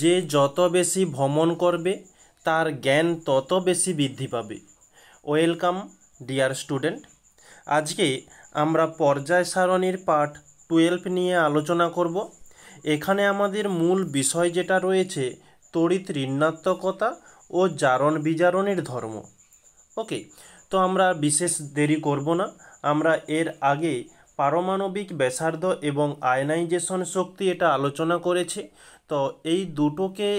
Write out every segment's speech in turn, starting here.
যে যত বেশি ভ্রমণ করবে তার জ্ঞান তত বেশি বৃদ্ধি পাবে। Welcome dear student. আজকে আমরা পর্যায় সারণীর পার্ট 12 নিয়ে আলোচনা করব। এখানে আমাদের মূল বিষয় যেটা রয়েছে তড়িৎ ঋণাত্মকতা ও জারণ বিজারণের ধর্ম। ওকে, তো আমরা বিশেষ দেরি করব না। আমরা এর আগে পারমাণবিক ব্যাসার্ধ এবং আয়নাইজেশন শক্তি এটা আলোচনা করেছি। তো এই দুটোকে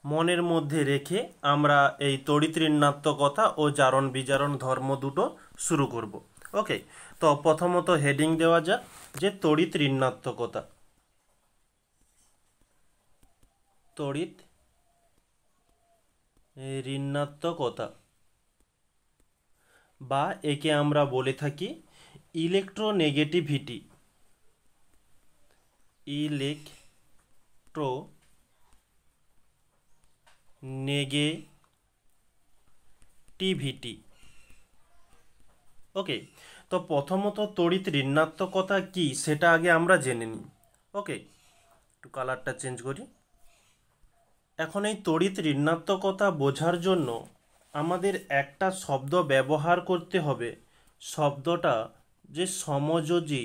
মনের মধ্যে রেখে আমরা এই তড়িৎ ঋণাত্মকতা ও জারণ বিজারণ ধর্ম দুটো শুরু করব। ওকে, তো প্রথমত হেডিং দেওয়া যাক যে তড়িৎ ঋণাত্মকতা। তড়িৎ ঋণাত্মকতা বা একে আমরা বলে থাকি ইলেকট্রোনেগেটিভিটি। ইলেকট্রোনেগেটিভিটি। ওকে, তো প্রথমত তড়িৎ ঋণাত্মকতা কি সেটা আগে আমরা জেনে নিই। ওকে, একটু কালারটা চেঞ্জ করি। এখন এই তড়িৎ ঋণাত্মকতা বোঝার জন্য আমাদের একটা শব্দ ব্যবহার করতে হবে। শব্দটা যে সমযোজী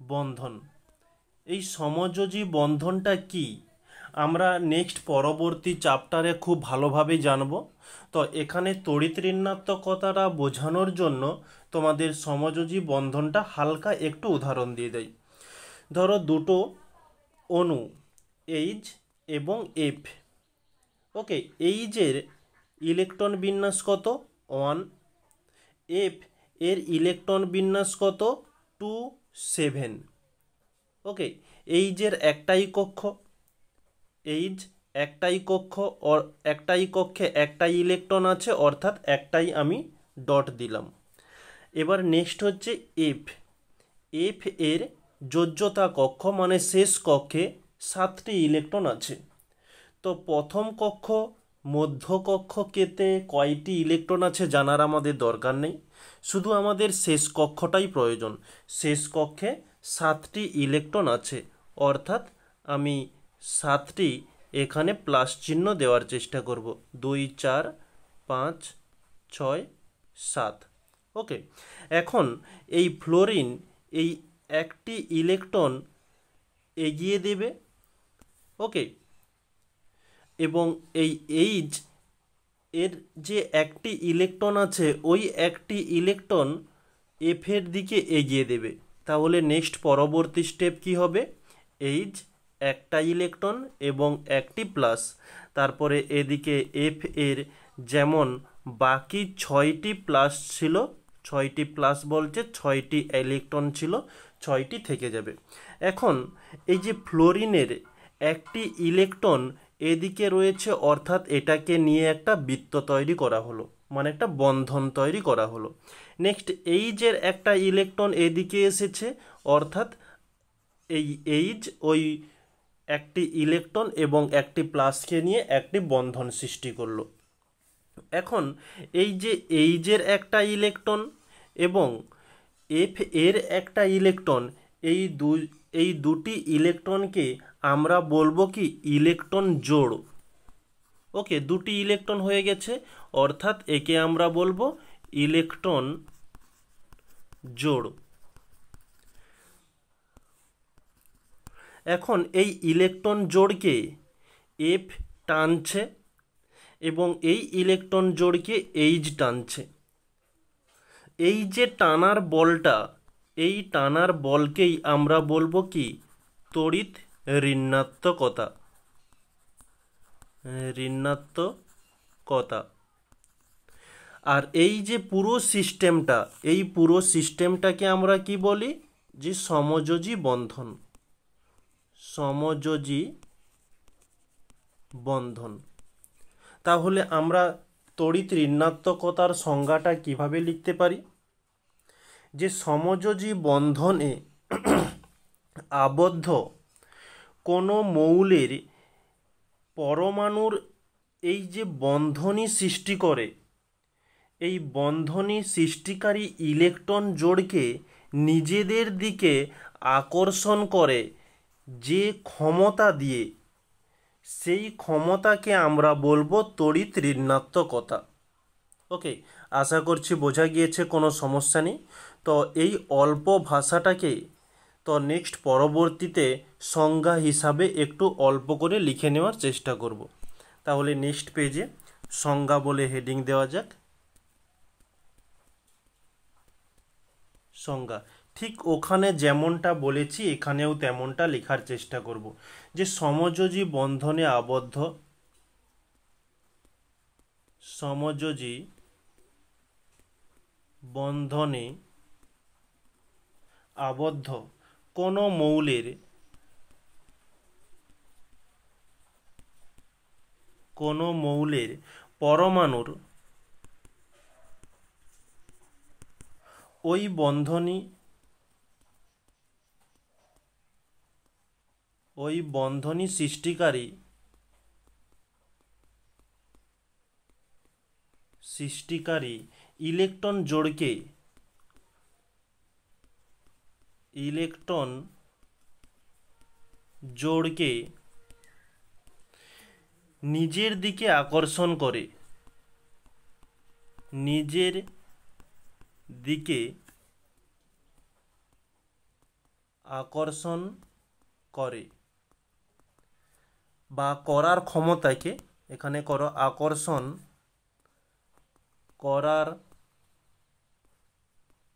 বন্ধন। এই সমযোজী বন্ধনটা কি আমরা নেক্সট পরবর্তী চ্যাপ্টারে খুব ভালোভাবে জানব। তো এখানে তড়িৎ ঋণাত্মকতাটা বোঝানোর জন্য তোমাদের সমযোজী বন্ধনটা হালকা একটু উদাহরণ দিয়ে দেয়। ধরো দুটো অণু এইচ এবং এফ। ওকে, এইচের ইলেকট্রন বিন্যাস কত? 1। এফ এর ইলেকট্রন বিন্যাস কত? 2, 7। ওকে, এইচের একটাই কক্ষ, এইচ একটাই কক্ষ, একটাই কক্ষে একটাই ইলেকট্রন আছে, অর্থাৎ একটাই আমি ডট দিলাম। এবার নেক্সট হচ্ছে এফ। এফ এর যোজ্যতা কক্ষ মানে শেষ কক্ষে 7টি ইলেকট্রন আছে। তো প্রথম কক্ষ মধ্য কক্ষ কেতে কয়টি ইলেকট্রন আছে জানার আমাদের দরকার নেই, শুধু আমাদের শেষ কক্ষটাই প্রয়োজন। শেষ কক্ষে 7টি ইলেকট্রন আছে, অর্থাৎ আমি 7টি এখানে প্লাস চিহ্ন দেওয়ার চেষ্টা করব। 2, 4, 5, 6, 7। ওকে, এখন এই ফ্লোরিন এই একটি ইলেকট্রন এগিয়ে দেবে। ওকে, এবং এই এইচ এর যে একটি ইলেকট্রন আছে ওই একটি ইলেকট্রন এফ এর দিকে এগিয়ে দেবে। তাহলে নেক্সট পরবর্তী স্টেপ কি হবে? এইচ একটা ইলেকট্রন এবং একটি প্লাস, তারপরে এদিকে এফ এর যেমন বাকি 6টি প্লাস ছিল, 6টি প্লাস বলছে 6টি ইলেকট্রন ছিল, 6টি থেকে যাবে। এখন এই যে ফ্লোরিনের একটি ইলেকট্রন এদিকে রয়েছে, অর্থাৎ এটাকে নিয়ে একটা বৃত্ত তৈরি করা হলো, মানে একটা বন্ধন তৈরি করা হলো। নেক্সট এইচের একটা ইলেকট্রন এদিকে এসেছে, অর্থাৎ এই এইচ ওই একটি ইলেকট্রন এবং একটি প্লাসকে নিয়ে একটি বন্ধন সৃষ্টি করলো। এখন এই যে এইচের একটা ইলেকট্রন এবং এফ এর একটা ইলেকট্রন, এই দুটি ইলেকট্রনকে আমরা বলবো কি ইলেকট্রন জোড়। ওকে, দুটি ইলেকট্রন হয়ে গেছে, অর্থাৎ একে আমরা বলবো ইলেকট্রন জোড়। এখন এই ইলেকট্রন জোড়কে এফ টানছে এবং এই ইলেকট্রন জোড়কে এইচ টানছে। এই যে টানার বলটা, এই টানার বলকেই আমরা বলবো কি তড়িৎ ঋণাত্মকতা। আর এই যে পুরো সিস্টেমটা, এই পুরো সিস্টেমটাকে আমরা কি বলি? যে সমযোজী বন্ধন। সমযোজী বন্ধন। তাহলে আমরা তড়িৎ ঋণাত্মকতার সংজ্ঞাটা কিভাবে লিখতে পারি? যে সমযোজী বন্ধনে আবদ্ধ কোনো মৌলের পরমাণুর এই যে বন্ধনী সৃষ্টি করে, এই বন্ধনী সৃষ্টিকারী ইলেকট্রন জোড়কে নিজেদের দিকে আকর্ষণ করে যে ক্ষমতা দিয়ে, সেই ক্ষমতাকে আমরা বলবো তড়িৎ ঋণাত্মকতা। ওকে, আশা করছি বোঝা গিয়েছে, কোনো সমস্যা নেই। তো এই অল্প ভাষাটাকে তো নেক্সট পরবর্তীতে সংজ্ঞা হিসাবে একটু অল্প করে লিখে নেওয়ার চেষ্টা করব। তাহলে নেক্সট পেজে সংজ্ঞা বলে হেডিং দেওয়া যাক। সংজ্ঞা ঠিক ওখানে যেমনটা বলেছি এখানেও তেমনটা লেখার চেষ্টা করব, যে সমযোজী বন্ধনে আবদ্ধ, সমযোজী বন্ধনে আবদ্ধ কোনো মৌলের পরমাণুর ওই বন্ধনী সৃষ্টিকারী ইলেকট্রন জোড়কে নিজের দিকে আকর্ষণ করে বা করার ক্ষমতাকে, এখানে করো আকর্ষণ করার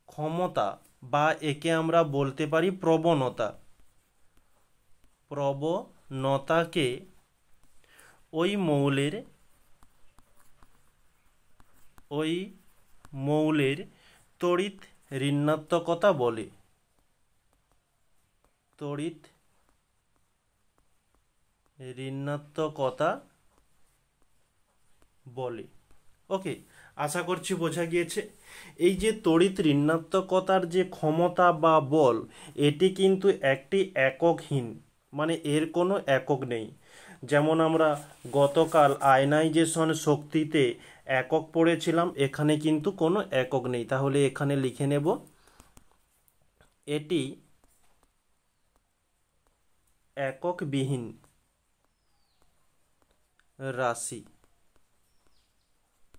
ক্ষমতা, বা একে আমরা বলতে পারি প্রবণতাকে ওই মৌলের তড়িৎ ঋণাত্মকতা বলে। ওকে, আশা করছি বোঝা গিয়েছে। এই যে তড়িৎ ঋণাত্মকতার যে ক্ষমতা বা বল, এটি কিন্তু একটি এককহীন, মানে এর কোনো একক নেই। যেমন আমরা গতকাল আয়নাইজেশন শক্তিতে একক পড়েছিলাম, এখানে কিন্তু কোনো একক নেই। তাহলে এখানে লিখে নেব এটি এককবিহীন রাশি।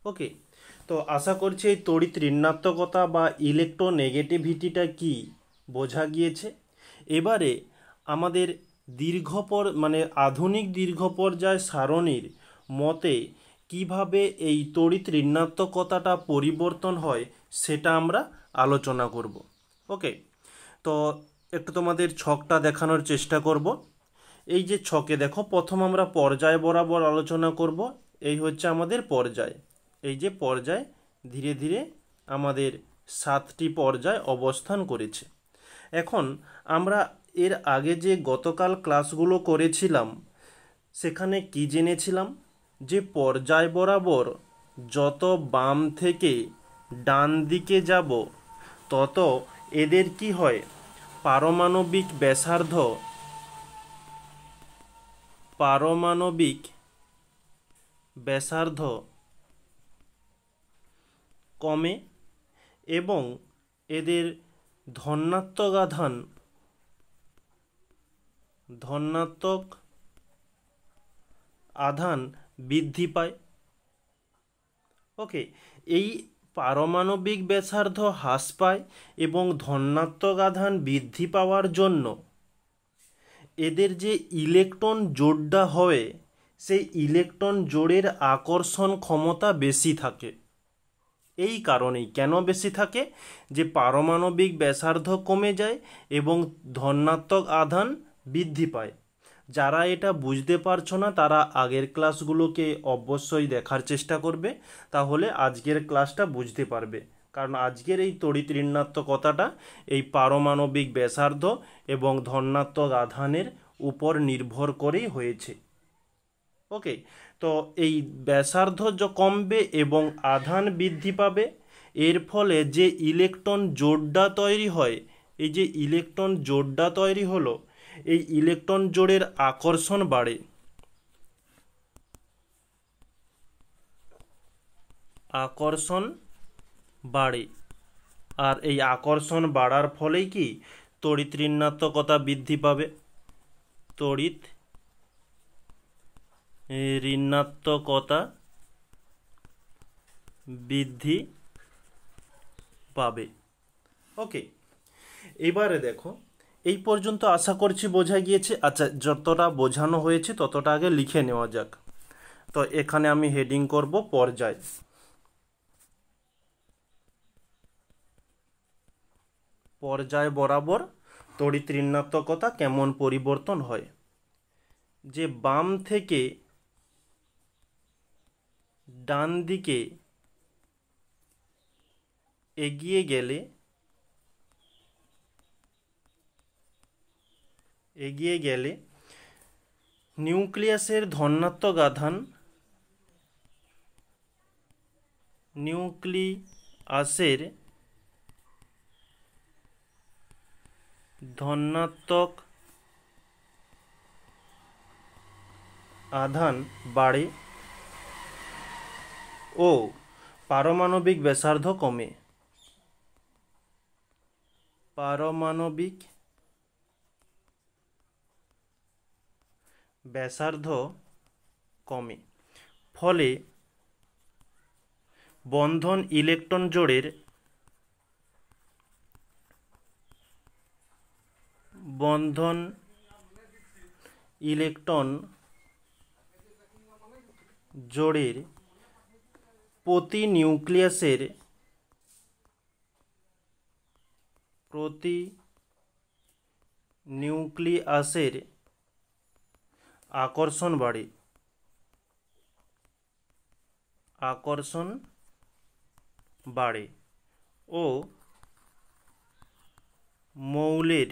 ওকে, তো আশা করছি এই তড়িৎ ঋণাত্মকতা বা ইলেকট্রোনেগেটিভিটিটা কি বোঝা গিয়েছে। এবারে আমাদের আধুনিক দীর্ঘ পর্যায় সারণীর মতে কিভাবে এই তড়িৎ ঋণাত্মকতাটা পরিবর্তন হয় সেটা আমরা আলোচনা করব। ওকে, তো একটু তোমাদের ছকটা দেখানোর চেষ্টা করব। এই যে ছকে দেখো, প্রথম আমরা পর্যায় বরাবর আলোচনা করব। এই হচ্ছে আমাদের পর্যায়। এই যে পর্যায়, ধীরে ধীরে আমাদের 7টি পর্যায় অবস্থান করেছে। এখন আমরা এর আগে যে গতকাল ক্লাসগুলো করেছিলাম সেখানে কি জেনেছিলাম, যে পর্যায় বরাবর যত বাম থেকে ডান দিকে যাব তত এদের কি হয়, পারমাণবিক ব্যাসার্ধ কমে এবং এদের ধনাত্মক আধান বৃদ্ধি পায়। ওকে, এই পারমাণবিক ব্যাসার্ধ হ্রাস পায় এবং ধনাত্মক আধান বৃদ্ধি পাওয়ার জন্য এদের যে ইলেকট্রন জোড়টা হয়, সেই ইলেকট্রন জোড়ের আকর্ষণ ক্ষমতা বেশি থাকে। এই কারণেই কেন বেশি থাকে, যে পারমাণবিক ব্যাসার্ধ কমে যায় এবং ধনাত্মক আধান বৃদ্ধি পায়। যারা এটা বুঝতে পারছো না তারা আগের ক্লাসগুলোকে অবশ্যই দেখার চেষ্টা করবে, তাহলে আজকের ক্লাসটা বুঝতে পারবে। কারণ আজকের এই তড়িৎ ঋণাত্মকতাটা এই পারমাণবিক ব্যাসার্ধ এবং ধনাত্মক আধানের উপর নির্ভর করেই হয়েছে। ওকে, তো এই ব্যাসার্ধ কমবে এবং আধান বৃদ্ধি পাবে, এর ফলে যে ইলেকট্রন জোড়টা তৈরি হয়, এই যে ইলেকট্রন জোড়টা তৈরি হলো, এই ইলেকট্রন জোড়ের আকর্ষণ বাড়ে। আর এই আকর্ষণ বাড়ার ফলেই কি তড়িৎ ঋণাত্মকতা বৃদ্ধি পাবে। তড়িৎ ঋণাত্মকতা বৃদ্ধি পাবে। ওকে, এবারে দেখো এই পর্যন্ত আশা করছি বোঝা গিয়েছে। আচ্ছা, যতটা বোঝানো হয়েছে ততটা আগে লিখে নেওয়া যাক। তো এখানে আমি হেডিং করব পর্যায়। পর্যায় বরাবর তড়িৎ ঋণাত্মকতা কেমন পরিবর্তন হয়। যে বাম থেকে ডান দিকে এগিয়ে গেলে নিউক্লিয়াসের ধনাত্মক আধান নিউক্লিয়াসের ধনাত্মক আধান বাড়ে ও পারমাণবিক ব্যাসার্ধ কমে। পারমাণবিক ব্যাসার্ধ কমে, ফলে বন্ধন ইলেকট্রন জোড়ের প্রতি নিউক্লিয়াসের আকর্ষণ বাড়ে ও মৌলের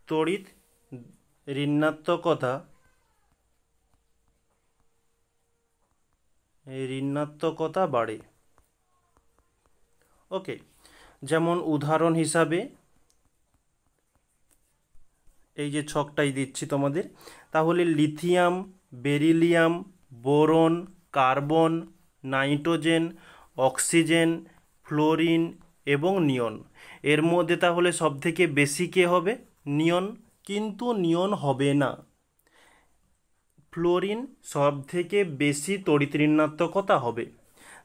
তড়িৎ ঋণাত্মকতা বাড়ে। ওকে, যেমন উদাহরণ হিসাবে এই যে ছকটাই দিচ্ছি তোমাদের, তাহলে lithium, beryllium, boron, carbon, nitrogen, oxygen, fluorine এবং নিয়ন। এর মধ্যে তাহলে সবথেকে বেশি কে হবে? নিয়ন। কিন্তু নিয়ন হবে না, ফ্লোরিন সবথেকে বেশি তড়িৎ ঋণাত্মকতা হবে।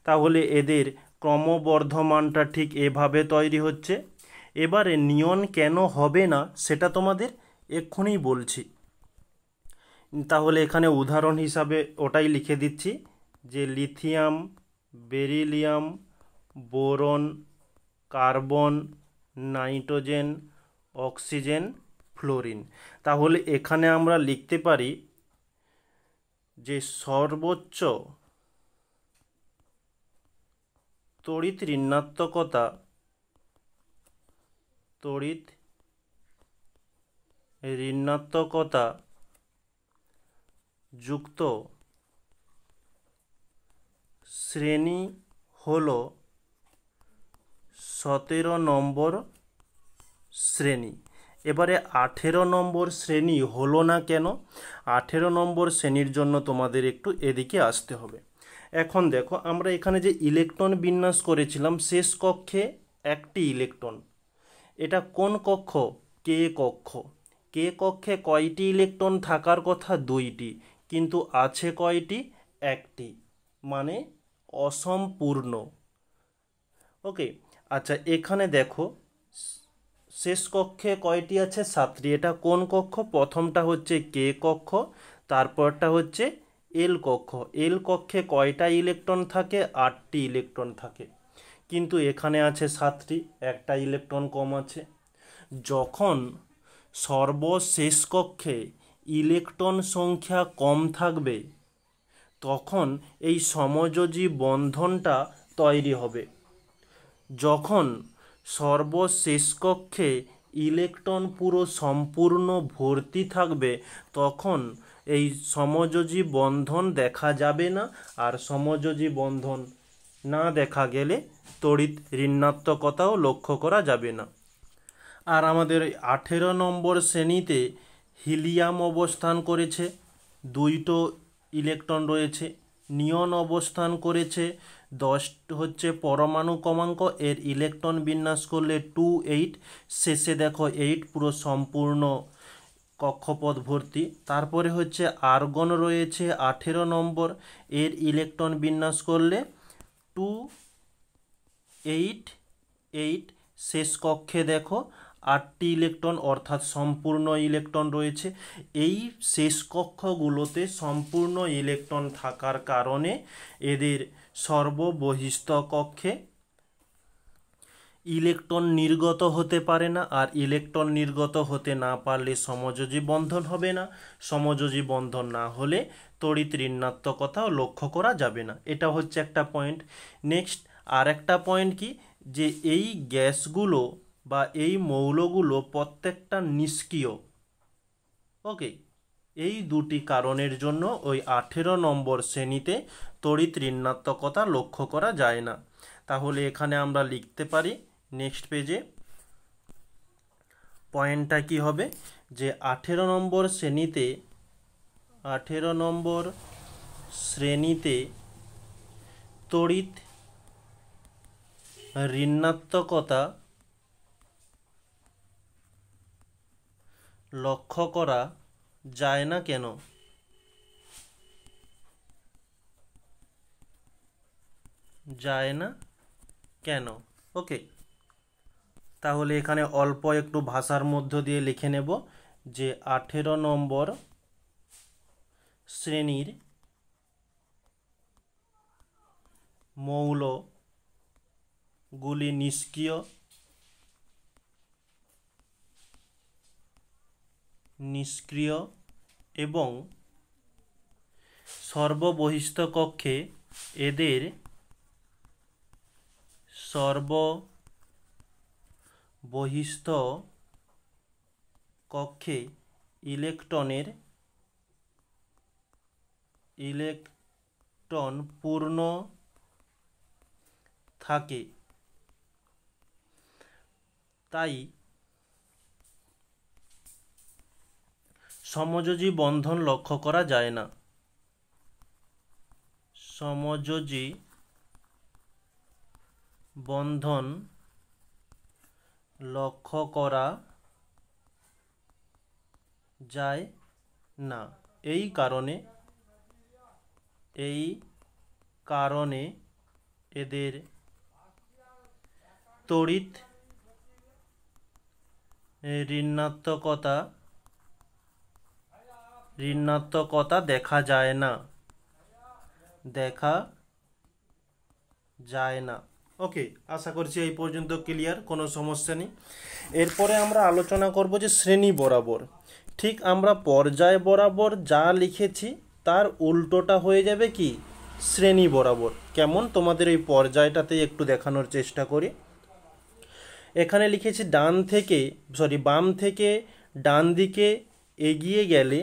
তাহলে এদের ক্রমবর্ধমানটা ঠিক এভাবে তৈরি হচ্ছে। এবারে নিয়ন কেন হবে না সেটা তোমাদের এক্ষুনি বলছি। তাহলে এখানে উদাহরণ হিসাবে ওটাই লিখে দিচ্ছি যে lithium, beryllium, boron, carbon, nitrogen, oxygen, fluorine. তাহলে এখানে আমরা লিখতে পারি যে সর্বোচ্চ তড়িৎ ঋণাত্মকতা যুক্ত শ্রেণী হলো 17 নম্বর শ্রেণী। এবারে 18 নম্বর শ্রেণী হলো না কেন? 18 নম্বর শ্রেণীর জন্য তোমাদের একটু এদিকে আসতে হবে। এখন দেখো, আমরা এখানে যে ইলেকট্রন বিন্যাস করেছিলাম শেষ কক্ষে একটি ইলেকট্রন। এটা কোন কক্ষ? কে কক্ষ। কে কক্ষে কয়টি ইলেকট্রন থাকার কথা? 2টি, কিন্তু আছে কয়টি? 1টি, মানে অসম্পূর্ণ। ওকে, আচ্ছা এখানে দেখো শেষ কক্ষে কয়টি আছে? 7টি। এটা কোন কক্ষ? প্রথমটা হচ্ছে কে কক্ষ, তারপরটা হচ্ছে এল কক্ষ। এল কক্ষে কয়টা ইলেকট্রন থাকে? 8টি ইলেকট্রন থাকে, কিন্তু এখানে আছে 7টি, একটা ইলেকট্রন কম আছে। যখন সর্বশেষ কক্ষে ইলেকট্রন সংখ্যা কম থাকবে তখন এই সমযোজী বন্ধনটা তৈরি হবে। যখন সর্বশেষ কক্ষে ইলেকট্রন পুরো সম্পূর্ণ ভর্তি থাকবে তখন এই সমযোজী বন্ধন দেখা যাবে না, আর সমযোজী বন্ধন না দেখা গেলে তড়িৎ ঋণাত্মকতাও লক্ষ্য করা যাবে না। আর আমাদের 18 নম্বর শ্রেণীতে হিলিয়াম অবস্থান করেছে, 2টো ইলেকট্রন রয়েছে। নিয়ন অবস্থান করেছে, 10 হচ্ছে পরমাণু ক্রমাঙ্ক, এর ইলেকট্রন বিন্যাস করলে 2, 8, শেষে দেখো 8 পুরো সম্পূর্ণ কক্ষপথ ভর্তি। তারপরে হচ্ছে আর্গন রয়েছে 18 নম্বর, এর ইলেকট্রন বিন্যাস করলে 288। শেষ কক্ষে দেখো 8টি ইলেকট্রন অর্থাৎ সম্পূর্ণ ইলেকট্রন রয়েছে। এই শেষ কক্ষগুলোতে সম্পূর্ণ ইলেকট্রন থাকার কারণে এদের সর্ববহিস্থ কক্ষে ইলেকট্রন নির্গত হতে পারে না, আর ইলেকট্রন নির্গত হতে না পারলে সমযোজী বন্ধন হবে না। সমযোজী বন্ধন না হলে তড়িৎ ঋণাত্মকতাও লক্ষ্য করা যাবে না। এটা হচ্ছে একটা পয়েন্ট। নেক্সট আর একটা পয়েন্ট কি, যে এই গ্যাসগুলো বা এই মৌলগুলো প্রত্যেকটা নিষ্ক্রিয়। ওকে, এই দুটি কারণের জন্য ওই 18 নম্বর শ্রেণীতে তড়িৎ ঋণাত্মকতা লক্ষ্য করা যায় না। তাহলে এখানে আমরা লিখতে পারি নেক্সট পেজে পয়েন্টটা কি হবে, যে 18 নম্বর শ্রেণীতে তড়িৎ ঋণাত্মকতা লক্ষ্য করা যায় না কেন? ওকে, তাহলে এখানে অল্প একটু ভাষার মধ্য দিয়ে লিখে নেব যে 18 নম্বর শ্রেণীর মৌলগুলি নিষ্ক্রিয় এবং সর্ববহিস্থ কক্ষে এদের ইলেকট্রন পূর্ণ থাকে, তাই সমযোজী বন্ধন লক্ষ্য করা যায় না। সমযোজী বন্ধন লক্ষ্য করা যায় না। এই কারণে এদের তড়িৎ ঋণাত্মকতা দেখা যায় না। ওকে, আশা করছি এই পর্যন্ত ক্লিয়ার, কোনো সমস্যা নেই। এরপরে আমরা আলোচনা করব যে শ্রেণী বরাবর। ঠিক আমরা পর্যায় বরাবর যা লিখেছি তার উল্টোটা হয়ে যাবে কি শ্রেণী বরাবর। কেমন, তোমাদের এই পর্যায়টাতে একটু দেখানোর চেষ্টা করি। এখানে লিখেছি বাম থেকে ডান দিকে এগিয়ে গেলে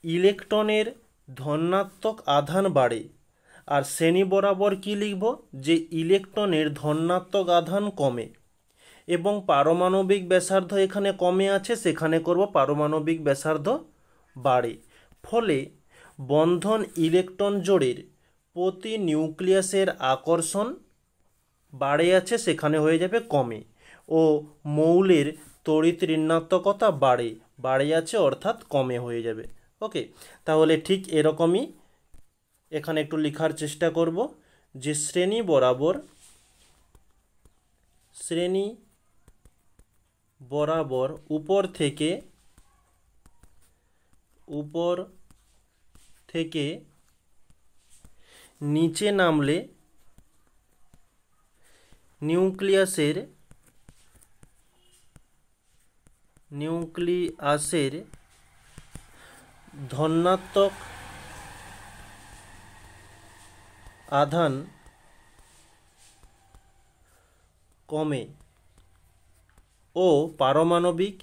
ইলেকট্রনের ধনাত্মক আধান বাড়ে। আর শ্রেণী বরাবর কি লিখব, যে ইলেকট্রনের ধনাত্মক আধান কমে এবং পারমাণবিক ব্যাসার্ধ এখানে কমে আছে, সেখানে করব পারমাণবিক ব্যাসার্ধ বাড়ে। ফলে বন্ধন ইলেকট্রন জোড়ের প্রতি নিউক্লিয়াসের আকর্ষণ বাড়ে আছে, সেখানে হয়ে যাবে কমে, ও মৌলের তড়িৎ ঋণাত্মকতা বাড়ে আছে অর্থাৎ কমে হয়ে যাবে। ওকে, তাহলে ঠিক এরকমই এখানে একটু লেখার চেষ্টা করব যে শ্রেণী বরাবর উপর থেকে নিচে নামলে নিউক্লিয়াসের ধনাত্মক আধান কমে ও পারমাণবিক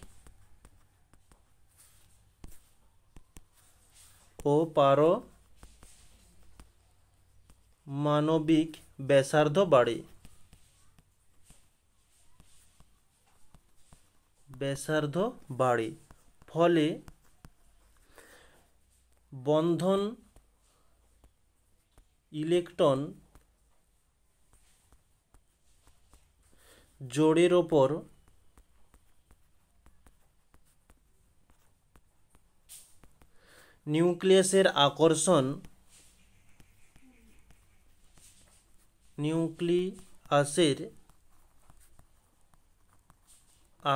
ব্যাসার্ধ বাড়ে। ফলে বন্ধন ইলেকট্রন জোড়ের ওপর নিউক্লিয়াসের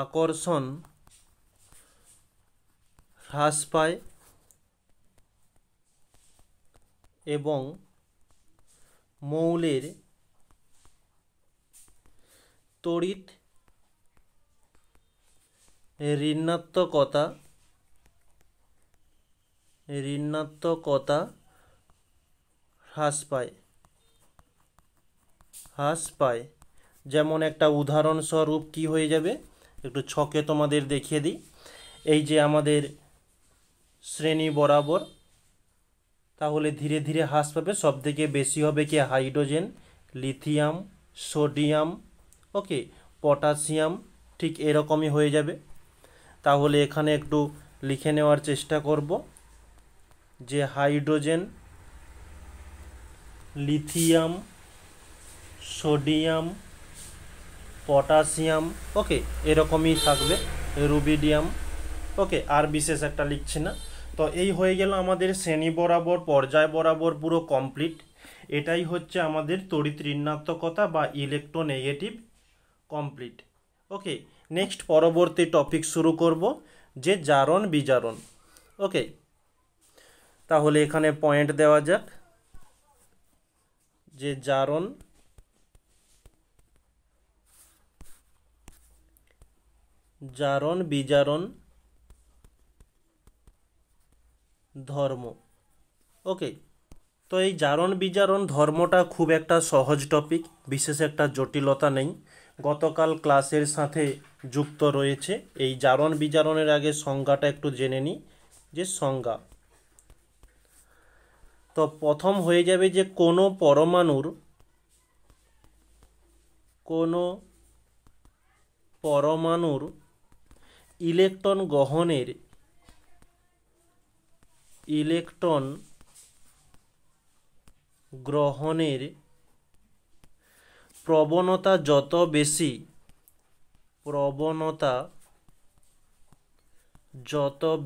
আকর্ষণ হ্রাস পায় এবং মৌলের তড়িৎ ঋণাত্মকতা হ্রাস পায়। যেমন একটা উদাহরণস্বরূপ কি হয়ে যাবে, একটু ছকে তোমাদের দেখিয়ে দিই। এই যে আমাদের শ্রেণী বরাবর, তাহলে ধীরে ধীরে হ্রাস পাবে। সব থেকে বেশি হবে কি হাইড্রোজেন, লিথিয়াম, সোডিয়াম, ওকে, পটাশিয়াম, ঠিক এরকমই হয়ে যাবে। তাহলে এখানে একটু লিখে নেওয়ার চেষ্টা করব যে হাইড্রোজেন, লিথিয়াম, সোডিয়াম, পটাশিয়াম, ওকে, এরকমই থাকবে, রুবিডিয়াম, ওকে, আর বিশেষ একটা লিখছি না। তো এই হয়ে গেল আমাদের শ্রেণী বরাবর, পর্যায় বরাবর পুরো কমপ্লিট। এটাই হচ্ছে আমাদের তড়িৎ ঋণাত্মকতা বা ইলেকট্রোনেগেটিভ কমপ্লিট। ওকে, নেক্সট পরবর্তী টপিক শুরু করব যে জারণ বিজারণ। ওকে, তাহলে এখানে পয়েন্ট দেওয়া যাক যে জারণ বিজারণ ধর্ম। ওকে, তো এই জারণ বিজারণ ধর্মটা খুব একটা সহজ টপিক, বিশেষ একটা জটিলতা নেই, গতকাল ক্লাসের সাথে যুক্ত রয়েছে। এই জারণ বিজারণের আগে সংজ্ঞাটা একটু জেনে নিই, যে সংজ্ঞা তো প্রথম হয়ে যাবে যে কোনো পরমাণুর ইলেকট্রন গ্রহণের প্রবণতা যত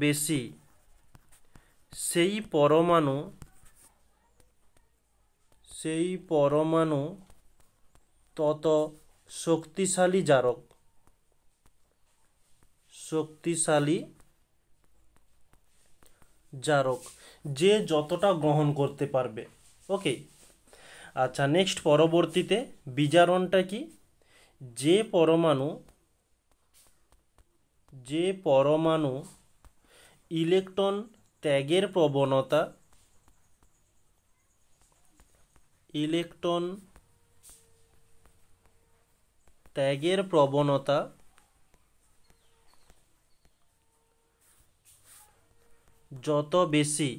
বেশি সেই পরমাণু তত শক্তিশালী জারক, যে যতটা গ্রহণ করতে পারবে। ওকে, আচ্ছা, নেক্সট পরবর্তীতে বিজারণটা কি, যে পরমাণু ইলেকট্রন ত্যাগের প্রবণতা যত বেশি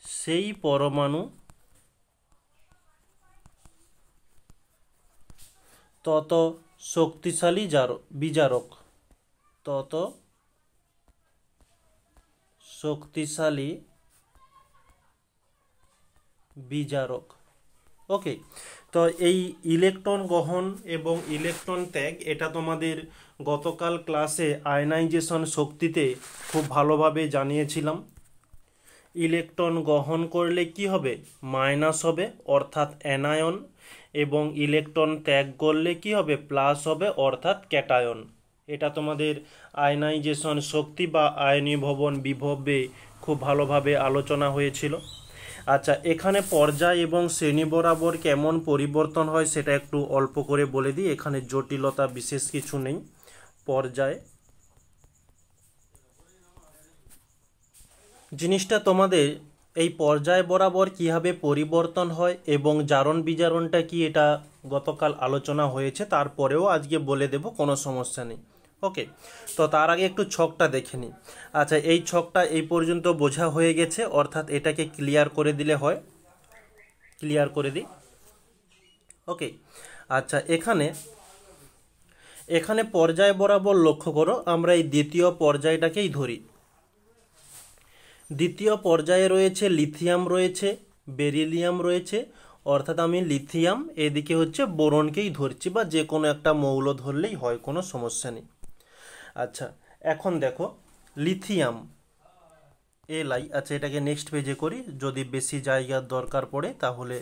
সেই পরমাণু তত শক্তিশালী বিজারক। ওকে, তো এই ইলেকট্রন গ্রহণ এবং ইলেকট্রন ত্যাগ, এটা তোমাদের গতকাল ক্লাসে আয়নাইজেশন শক্তিতে খুব ভালোভাবে জানিয়েছিলাম। ইলেকট্রন গ্রহণ করলে কি হবে, মাইনাস হবে অর্থাৎ অ্যানায়ন, এবং ইলেকট্রন ত্যাগ করলে কি হবে, প্লাস হবে অর্থাৎ ক্যাটায়ন। এটা তোমাদের আয়নাইজেশন শক্তি বা আয়নীভবন বিভবে খুব ভালোভাবে আলোচনা হয়েছিল। আচ্ছা, এখানে পর্যায় এবং শ্রেণী বরাবর কেমন পরিবর্তন হয় সেটা একটু অল্প করে বলে দিই, এখানে জটিলতা বিশেষ কিছু নেই। পর্যায় জিনিসটা তোমাদের এই পর্যায় বরাবর কীভাবে পরিবর্তন হয় এবং জারণ বিজারণটা কি, এটা গতকাল আলোচনা হয়েছে, তারপরেও আজকে বলে দেব, কোনো সমস্যা নেই। ওকে, তো তার আগে একটু ছকটা দেখে নিই। আচ্ছা, এই ছকটা এই পর্যন্ত বোঝা হয়ে গেছে, অর্থাৎ এটাকে ক্লিয়ার করে দিলে হয়, ক্লিয়ার করে দিই। ওকে, আচ্ছা, এখানে পর্যায় বরাবর লক্ষ্য করো, আমরা এই দ্বিতীয় পর্যায়টাকেই ধরি। দ্বিতীয় পর্যায়ে রয়েছে লিথিয়াম, রয়েছে বেরিলিয়াম রয়েছে, অর্থাৎ আমি লিথিয়াম, এদিকে হচ্ছে বোরনকেই ধরছি, বা যে কোনো একটা মৌল ধরলেই হয়, কোনো সমস্যা নেই। আচ্ছা, এখন দেখো লিথিয়াম Li, আচ্ছা এটাকে নেক্সট পেজে করি, যদি বেশি জায়গার দরকার পড়ে তাহলে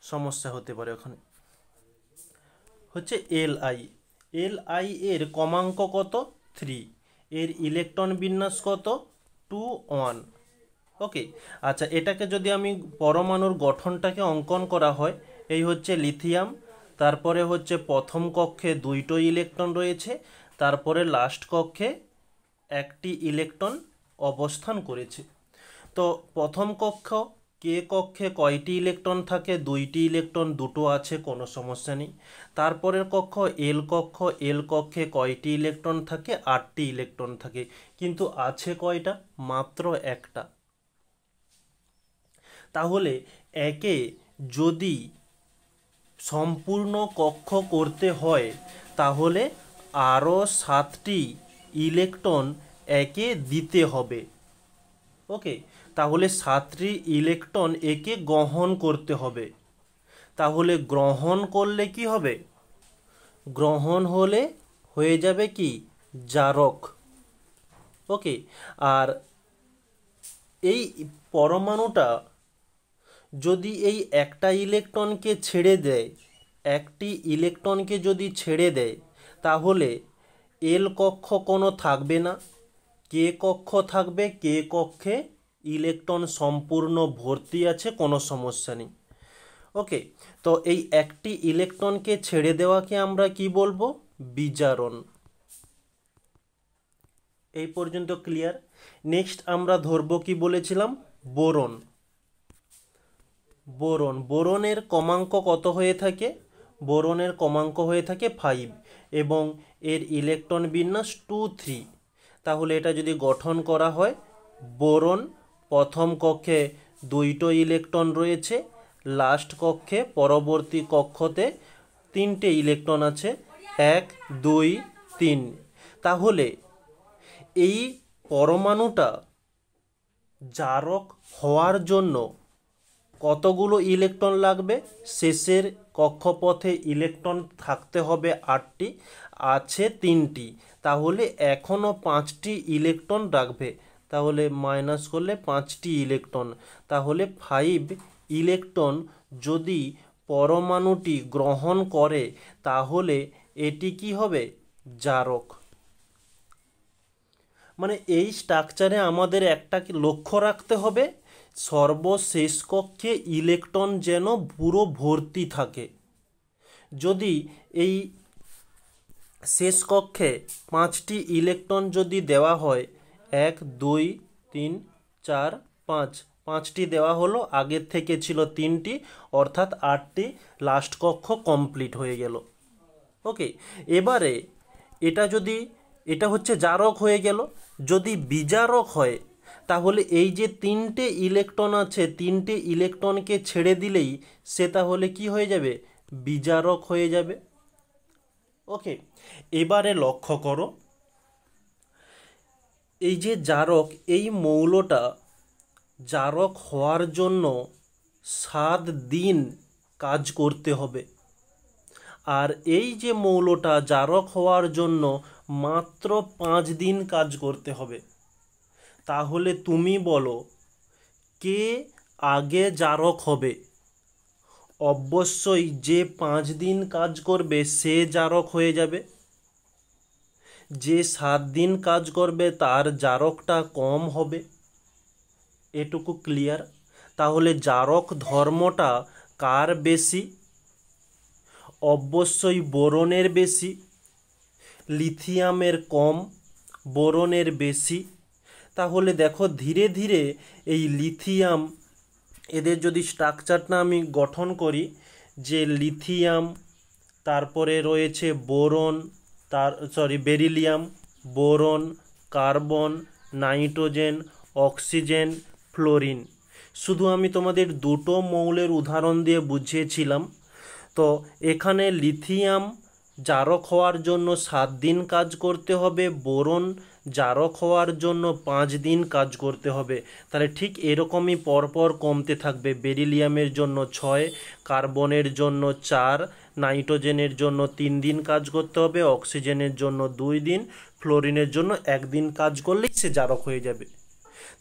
সমস্যা হতে পারে। ওখানে হচ্ছে Li এর কমাঙ্ক কত 3, এর ইলেকট্রন বিন্যাস কত 2 1। ওকে, আচ্ছা এটাকে যদি আমি পরমাণুর গঠনটাকে অঙ্কন করা হয়, এই হচ্ছে লিথিয়াম, তারপরে হচ্ছে প্রথম কক্ষে 2টো ইলেকট্রন রয়েছে, তারপরে লাস্ট কক্ষে 1টি ইলেকট্রন অবস্থান করেছে। তো প্রথম কক্ষ কে কক্ষে কয়টি ইলেকট্রন থাকে, 2টি ইলেকট্রন, 2টো আছে, কোনো সমস্যা নেই। তারপরের কক্ষ এল কক্ষে কয়টি ইলেকট্রন থাকে, 8টি ইলেকট্রন থাকে, কিন্তু আছে কয়টা, মাত্র একটা। তাহলে একে যদি সম্পূর্ণ কক্ষ করতে হয় তাহলে আরও 7টি ইলেকট্রন একে দিতে হবে। ওকে, তাহলে 7টি ইলেকট্রন একে গ্রহণ করতে হবে। তাহলে গ্রহণ করলে কি হবে, গ্রহণ হলে হয়ে যাবে কি জারক। ওকে, আর এই পরমাণুটা যদি এই একটা ইলেকট্রনকে ছেড়ে দেয়, একটি ইলেকট্রনকে যদি ছেড়ে দেয়, তাহলে এল কক্ষ কোনো থাকবে না, কে কক্ষ থাকবে, কে কক্ষে ইলেকট্রন সম্পূর্ণ ভর্তি আছে, কোনো সমস্যা নেই। ওকে, তো এই একটি ইলেকট্রনকে ছেড়ে দেওয়াকে আমরা কি বলবো, বিজারণ। এই পর্যন্ত ক্লিয়ার। নেক্সট আমরা ধরবো কি বলেছিলাম, বোরন। বোরনের কমাঙ্ক কত হয়ে থাকে, বোরনের কমাঙ্ক হয়ে থাকে 5 এবং এর ইলেকট্রন বিন্যাস 2 3। তাহলে এটা যদি গঠন করা হয়, বোরন প্রথম কক্ষে 2টো ইলেকট্রন রয়েছে, লাস্ট কক্ষে পরবর্তী কক্ষতে 3টে ইলেকট্রন আছে, 1 2 3। তাহলে এই পরমাণুটা জারক হওয়ার জন্য কতগুলো ইলেকট্রন লাগবে, শেষের কক্ষপথে ইলেকট্রন থাকতে হবে 8টি, আছে 3টি, তাহলে এখনও 5টি ইলেকট্রন রাখবে। তাহলে মাইনাস করলে 5টি ইলেকট্রন, তাহলে 5 ইলেকট্রন যদি পরমাণুটি গ্রহণ করে তাহলে এটি কি হবে, জারক। মানে এই স্ট্রাকচারে আমাদের একটা লক্ষ্য রাখতে হবে, সর্বশেষ কক্ষে ইলেকট্রন যেন পুরো ভর্তি থাকে। যদি এই শেষ কক্ষে 5টি ইলেকট্রন যদি দেওয়া হয়, 1 2 3 4 5, 5টি দেওয়া হলো, আগের থেকে ছিল 3টি, অর্থাৎ 8টি, লাস্ট কক্ষ কমপ্লিট হয়ে গেল। ওকে, এবারে এটা হচ্ছে জারক হয়ে গেল। যদি বিজারক হয় তাহলে এই যে 3টে ইলেকট্রন আছে, 3টে ইলেকট্রনকে ছেড়ে দিলেই সে তাহলে কি হয়ে যাবে, বিজারক হয়ে যাবে। ওকে, এবারে লক্ষ্য করো, এই যে জারক, এই মৌলটা জারক হওয়ার জন্য 7 দিন কাজ করতে হবে, আর এই যে মৌলটা জারক হওয়ার জন্য মাত্র 5 দিন কাজ করতে হবে। তাহলে তুমি বলো কে আগে জারক হবে? অবশ্যই যে 5 দিন কাজ করবে সে জারক হয়ে যাবে। যে 7 দিন কাজ করবে তার জারকটা কম হবে। এটুকু ক্লিয়ার? তাহলে জারক ধর্মটা কার বেশি? অবশ্যই বোরনের বেশি। লিথিয়ামের কম, বোরনের বেশি। তাহলে দেখো ধীরে ধীরে এই লিথিয়াম, এদের যদি স্ট্রাকচারটা আমি গঠন করি, যে লিথিয়াম, তারপরে রয়েছে boron, beryllium, boron, carbon, nitrogen, oxygen, fluorine. শুধু আমি তোমাদের 2টো মৌলের উদাহরণ দিয়ে বুঝিয়েছিলাম। তো এখানে লিথিয়াম জারক হওয়ার জন্য 7 দিন কাজ করতে হবে, বোরন জারক হওয়ার জন্য 5 দিন কাজ করতে হবে। তাহলে ঠিক এরকমই পরপর কমতে থাকবে। বেরিলিয়ামের জন্য 6, কার্বনের জন্য 4, নাইট্রোজেনের জন্য 3 দিন কাজ করতে হবে, অক্সিজেনের জন্য 2 দিন, ফ্লোরিনের জন্য 1 দিন কাজ করলেই সে জারক হয়ে যাবে।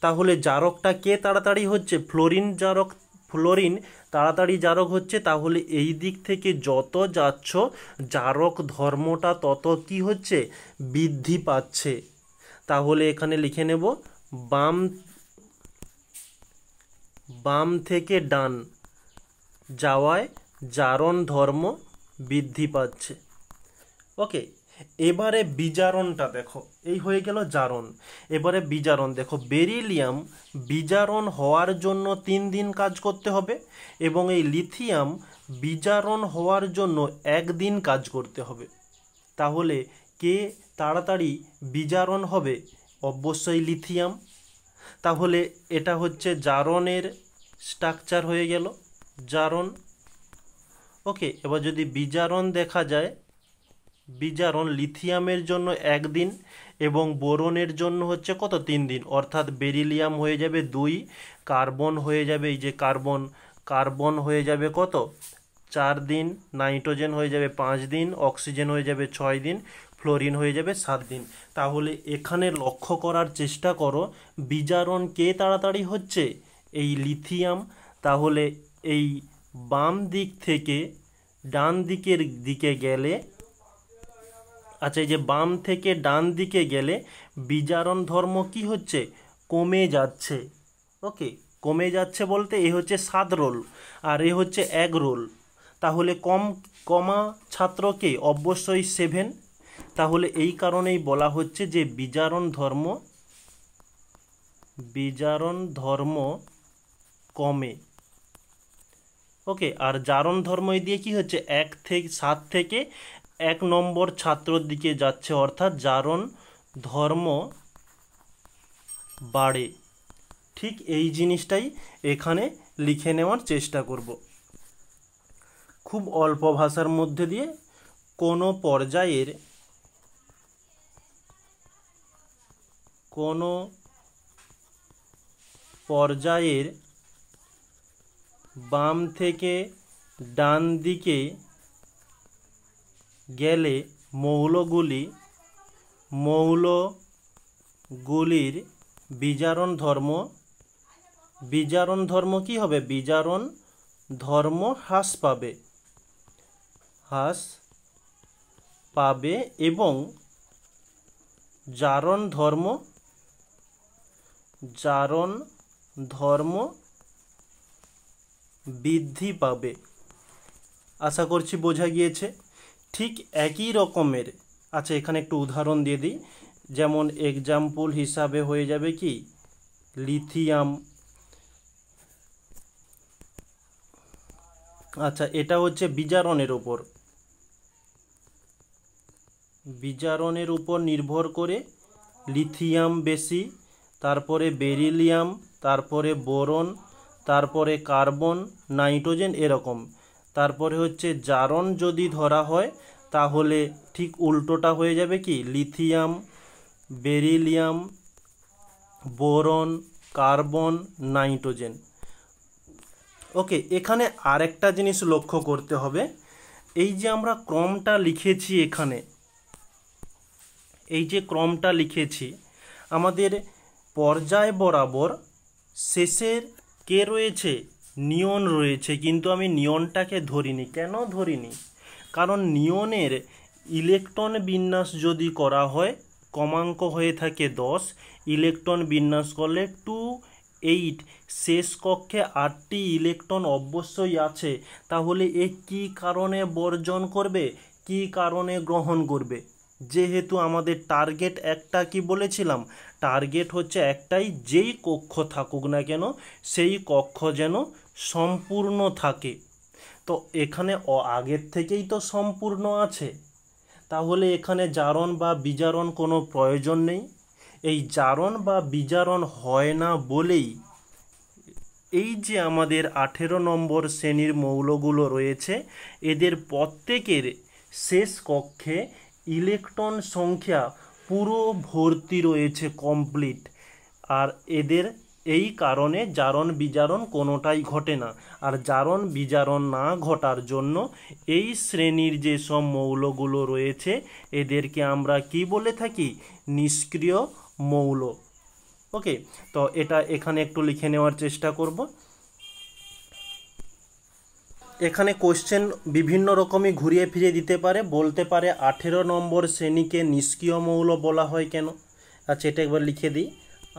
তাহলে জারকটা কে তাড়াতাড়ি হচ্ছে? ফ্লোরিন তাড়াতাড়ি জারক হচ্ছে। তাহলে এই দিক থেকে যত যাচ্ছ জারক ধর্মটা তত কি হচ্ছে? বৃদ্ধি পাচ্ছে। তাহলে এখানে লিখে নেব বাম থেকে ডান যাওয়ায় জারণ ধর্ম বৃদ্ধি পাচ্ছে। ওকে, এবারে বিজারণটা দেখো, এই হয়ে গেল জারণ। এবারে বিজারণ দেখো, বেরিলিয়াম বিজারণ হওয়ার জন্য 3 দিন কাজ করতে হবে এবং এই লিথিয়াম বিজারণ হওয়ার জন্য 1 দিন কাজ করতে হবে। তাহলে কে তাড়াতাড়ি বিজারণ হবে? অবশ্যই লিথিয়াম। তাহলে এটা হচ্ছে জারণের স্ট্রাকচার হয়ে গেল, জারণ। ওকে, এবার যদি বিজারণ দেখা যায়, বিজারণ লিথিয়ামের জন্য 1 দিন এবং বোরনের জন্য হচ্ছে কত? 3 দিন। অর্থাৎ বেরিলিয়াম হয়ে যাবে 2, কার্বন হয়ে যাবে, এই যে কার্বন হয়ে যাবে কত? 4 দিন, নাইট্রোজেন হয়ে যাবে 5 দিন, অক্সিজেন হয়ে যাবে 6 দিন, ফ্লোরিন হয়ে যাবে 7 দিন। তাহলে এখানে লক্ষ্য করার চেষ্টা করো বিজারণ কে তাড়াতাড়ি হচ্ছে? এই লিথিয়াম। তাহলে এই বাম দিক থেকে ডান দিকে গেলে, আচ্ছা, এই যে বাম থেকে ডান দিকে গেলে বিজারণ ধর্ম কি হচ্ছে? কমে যাচ্ছে। ওকে, কমে যাচ্ছে বলতে এ হচ্ছে 7 রোল আর এ হচ্ছে 1 রোল। তাহলে কমা ছাত্রকে অবশ্যই 7। তাহলে এই কারণেই বলা হচ্ছে যে বিজারণ ধর্ম কমে। ওকে, আর জারণ ধর্ম দিয়ে কি হচ্ছে? 7 থেকে 1 নম্বর ছাত্রর দিকে যাচ্ছে, অর্থাৎ জারণ ধর্ম বাড়ে। ঠিক এই জিনিসটাই এখানে লিখে নেওয়ার চেষ্টা করব খুব অল্প ভাষার মধ্যে দিয়ে। কোনো পর্যায়ের বাম থেকে ডান দিকে গেলে মৌলগুলির বিজারণ ধর্ম কি হবে? বিজারণ ধর্ম হ্রাস পাবে এবং জারণ ধর্ম বৃদ্ধি পাবে। আশা করছি বোঝা গিয়েছে। ঠিক একই রকমের, আচ্ছা এখানে একটু উদাহরণ দিয়ে দিই। যেমন এক্সাম্পল হিসাবে হয়ে যাবে কি? লিথিয়াম। আচ্ছা, এটা হচ্ছে বিজারণের উপর নির্ভর করে লিথিয়াম বেশি, তারপরে বেরিলিয়াম, তারপরে বোরন, তারপরে কার্বন, নাইট্রোজেন, এরকম। তারপরে হচ্ছে জারণ যদি ধরা হয় তাহলে ঠিক উল্টোটা হয়ে যাবে কি? Lithium, beryllium, boron, carbon, nitrogen. Okay, এখানে আরেকটা জিনিস লক্ষ্য করতে হবে। এই যে আমরা ক্রমটা লিখেছি এখানে, এই যে ক্রমটা লিখেছি, আমাদের পর্যায় বরাবর শেষের কে রয়েছে? নিয়ন রয়েছে, কিন্তু আমি নিয়নটাকে ধরিনি। কেন ধরিনি? কারণ নিয়নের ইলেকট্রন বিন্যাস যদি করা হয়, ক্রমাঙ্ক হয়ে থাকে 10, ইলেকট্রন বিন্যাস করলে 2, 8, শেষ কক্ষে 8টি ইলেকট্রন অবশ্যই আছে। তাহলে এ কী কারণে বর্জন করবে, কী কারণে গ্রহণ করবে? যেহেতু আমাদের টার্গেট একটা, কি বলেছিলাম? টার্গেট হচ্ছে একটাই, যেই কক্ষ থাকুক না কেন সেই কক্ষ যেন সম্পূর্ণ থাকে। তো এখানে আগের থেকেই তো সম্পূর্ণ আছে, তাহলে এখানে জারণ বা বিজারণ কোনো প্রয়োজন নেই। এই জারণ বা বিজারণ হয় না বলেই এই যে আমাদের 18 নম্বর শ্রেণীর মৌলগুলো রয়েছে, এদের প্রত্যেকের শেষ কক্ষে ইলেকট্রন সংখ্যা পুরো ভর্তি রয়েছে, কমপ্লিট। আর এদের এই কারণে জারণ বিজারণ কোনোটাই ঘটে না। আর জারণ বিজারণ না ঘটার জন্য এই শ্রেণীর যেসব মৌলগুলো রয়েছে এদেরকে আমরা কি বলে থাকি? নিষ্ক্রিয় মৌল। ওকে, তো এটা এখানে একটু লিখে নেওয়ার চেষ্টা করব। এখানে কোশ্চেন বিভিন্ন রকমই ঘুরিয়ে ফিরিয়ে দিতে পারে, বলতে পারে 18 নম্বর শ্রেণীকে নিষ্ক্রিয় মৌল বলা হয় কেন। আচ্ছা, এটা একবার লিখে দিই।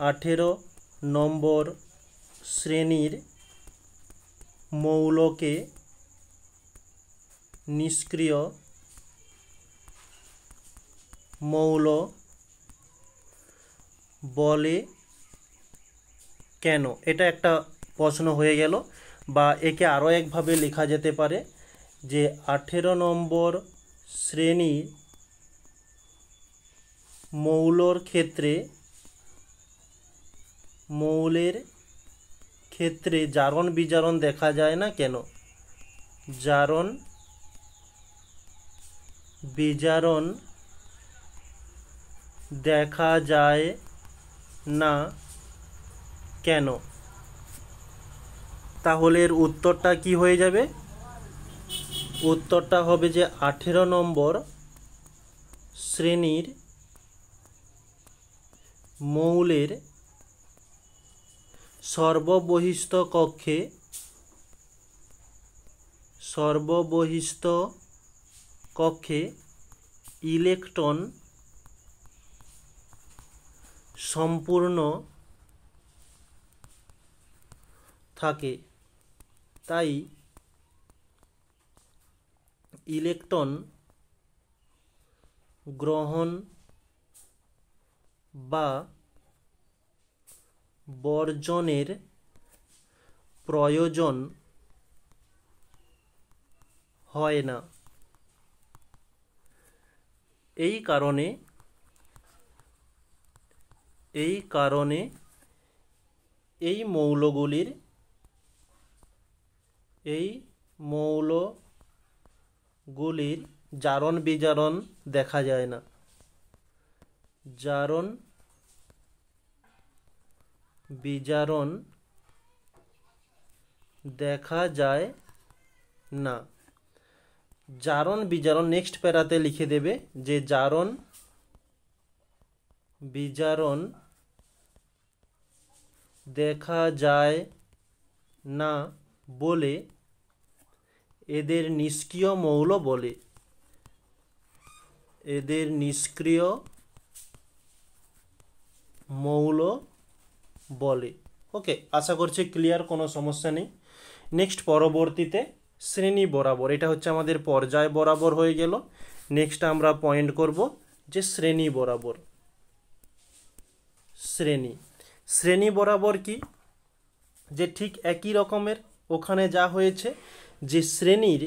18 নম্বর শ্রেণীর মৌলকে নিষ্ক্রিয় মৌল বলে কেন? এটা একটা প্রশ্ন হয়ে গেল। বা একে আরও একভাবে লেখা যেতে পারে যে 18 নম্বর শ্রেণীর মৌলের ক্ষেত্রে জারণ বিজারণ দেখা যায় না কেন? জারণ বিজারণ দেখা যায় না কেন? তাহলে এর উত্তরটা কি হয়ে যাবে? উত্তরটা হবে যে 18 নম্বর শ্রেণীর মৌলের সর্ববহিস্থ কক্ষে ইলেকট্রন সম্পূর্ণ থাকে, তাই ইলেকট্রন গ্রহণ বা বর্জনের প্রয়োজন হয় না। এই কারণে এই মৌলগুলির জারণ বিজারণ দেখা যায় না। জারণ বিজারণ দেখা যায় না। জারণ বিজারণ নেক্সট প্যারাতে লিখে দেবে যে জারণ বিজারণ দেখা যায় না বলে এদের নিষ্ক্রিয় মৌল বলে। এদের নিষ্ক্রিয় মৌল বলে। ওকে, আশা করছি ক্লিয়ার, কোনো সমস্যা নেই। নেক্সট পরবর্তীতে শ্রেণী বরাবর, এটা হচ্ছে আমাদের পর্যায় বরাবর হয়ে গেল। নেক্সট আমরা পয়েন্ট করব যে শ্রেণী বরাবর। শ্রেণী বরাবর কি? যে ঠিক একই রকমের ওখানে যা হয়েছে, যে শ্রেণীর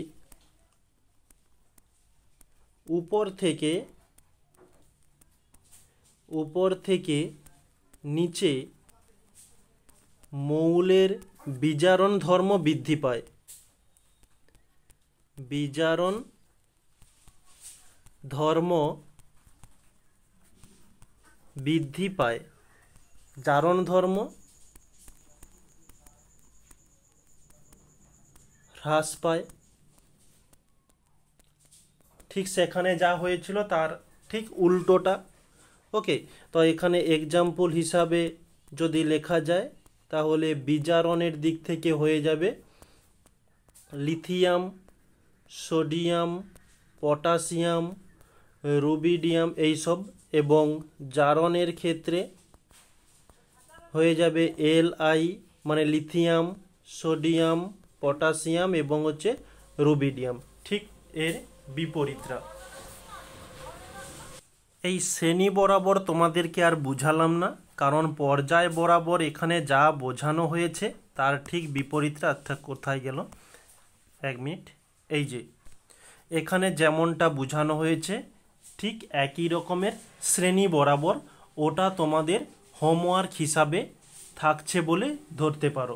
উপর থেকে নিচে মৌলের বিজারণ ধর্ম বৃদ্ধি পায়। বিজারণ ধর্ম বৃদ্ধি পায়, জারণ ধর্ম হ্রাস পায়। ঠিক সেখানে যা হয়েছিল তার ঠিক উল্টোটা। ওকে, তো এখানে এক্সাম্পল হিসাবে যদি লেখা যায় তাহলে বিজারণের দিক থেকে হয়ে যাবে লিথিয়াম, সোডিয়াম, পটাশিয়াম, রুবিডিয়াম এইসব, এবং জারণের ক্ষেত্রে হয়ে যাবে Li, মানে লিথিয়াম, সোডিয়াম, পটাশিয়াম এবং হচ্ছে রুবিডিয়াম। ঠিক এর বিপরীতরা। এই শ্রেণী বরাবর তোমাদেরকে আর বুঝালাম না, কারণ পর্যায় বরাবর এখানে যা বোঝানো হয়েছে তার ঠিক বিপরীতটা। অর্থাৎ কোথায় গেল, এক মিনিট, এই যে এখানে যেমনটা বোঝানো হয়েছে ঠিক একই রকমের শ্রেণী বরাবর, ওটা তোমাদের হোমওয়ার্ক হিসাবে থাকছে বলে ধরতে পারো।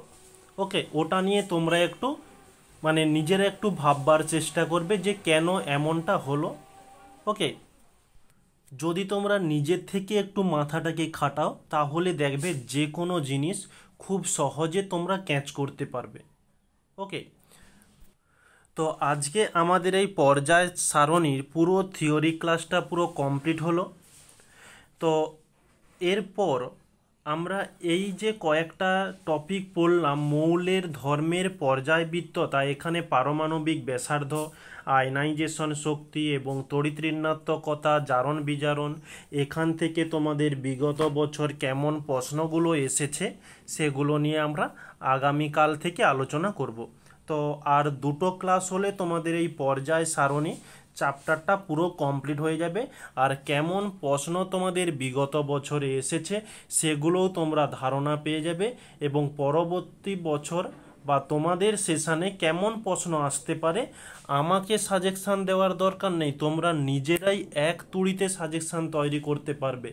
ওকে, ওটা নিয়ে তোমরা একটু মানে নিজেরা একটু ভাববার চেষ্টা করবে যে কেন এমনটা হলো। ওকে, যদি তোমরা নিজের থেকে একটু মাথাটাকে খাটাও তাহলে দেখবে যে কোনো জিনিস খুব সহজে তোমরা ক্যাচ করতে পারবে। ওকে, তো আজকে আমাদের এই পর্যায় সারণীর পুরো থিওরি ক্লাসটা পুরো কমপ্লিট হলো। তো এরপর আমরা এই যে কয়েকটা টপিক পড়লাম, মৌলের ধর্মের পর্যায়বৃত্ততা, এখানে পারমাণবিক ব্যাসার্ধ, আয়নাইজেশন শক্তি এবং তড়িৎ ঋণাত্মকতা, জারণ বিজারণ, এখান থেকে তোমাদের বিগত বছর কেমন প্রশ্নগুলো এসেছে সেগুলো নিয়ে আমরা আগামীকাল থেকে আলোচনা করব। তো আর দুটো ক্লাস হলে তোমাদের এই পর্যায় সারণী চ্যাপ্টারটা পুরো কমপ্লিট হয়ে যাবে। আর কেমন প্রশ্ন তোমাদের বিগত বছরে এসেছে সেগুলোও তোমরা ধারণা পেয়ে যাবে, এবং পরবর্তী বছর বা তোমাদের সেশানে কেমন প্রশ্ন আসতে পারে আমাকে সাজেশান দেওয়ার দরকার নেই, তোমরা নিজেরাই এক তুড়িতে সাজেশান তৈরি করতে পারবে।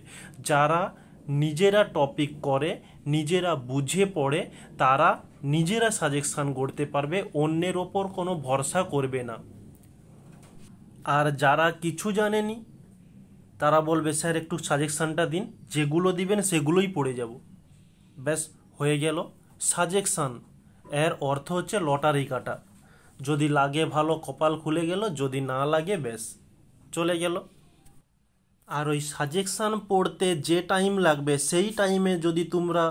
যারা নিজেরা টপিক করে, নিজেরা বুঝে পড়ে, তারা নিজেরা সাজেশান করতে পারবে, অন্যের ওপর কোনো ভরসা করবে না। আর যারা কিছু জানেনি তারা বলবে স্যার একটু সাজেশানটা দিন, যেগুলো দিবেন সেগুলোই পড়ে যাব, ব্যাস হয়ে গেল। সাজেশান এর অর্থ হচ্ছে লটারি কাটা, যদি লাগে ভালো কপাল খুলে গেল, যদি না লাগে ব্যাস চলে গেল। আর ওই সাজেশান পড়তে যে টাইম লাগবে সেই টাইমে যদি তোমরা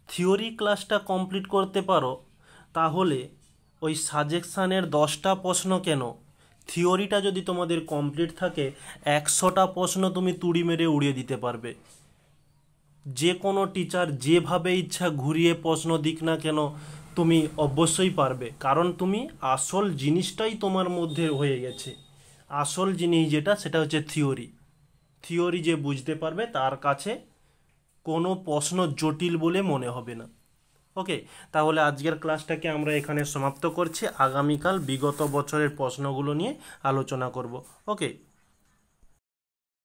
থিওরি ক্লাসটা কমপ্লিট করতে পারো, তাহলে ওই সাজেশানের 10টা প্রশ্ন কেন, থিওরিটা যদি তোমাদের কমপ্লিট থাকে 100টা প্রশ্ন তুমি তুড়ি মেরে উড়িয়ে দিতে পারবে। যে কোনো টিচার যেভাবে ইচ্ছা ঘুরিয়ে প্রশ্ন দিক না কেন, তুমি অবশ্যই পারবে, কারণ তুমি আসল জিনিসটাই তোমার মধ্যে হয়ে গেছে। আসল জিনিস যেটা, সেটা হচ্ছে থিওরি। থিওরি যে বুঝতে পারবে তার কাছে কোনো প্রশ্ন জটিল বলে মনে হবে না। ওকে, তাহলে আজকের ক্লাসটাকে আমরা এখানে সমাপ্ত করছি। আগামীকাল বিগত বছরের প্রশ্নগুলো নিয়ে আলোচনা করব। ওকে।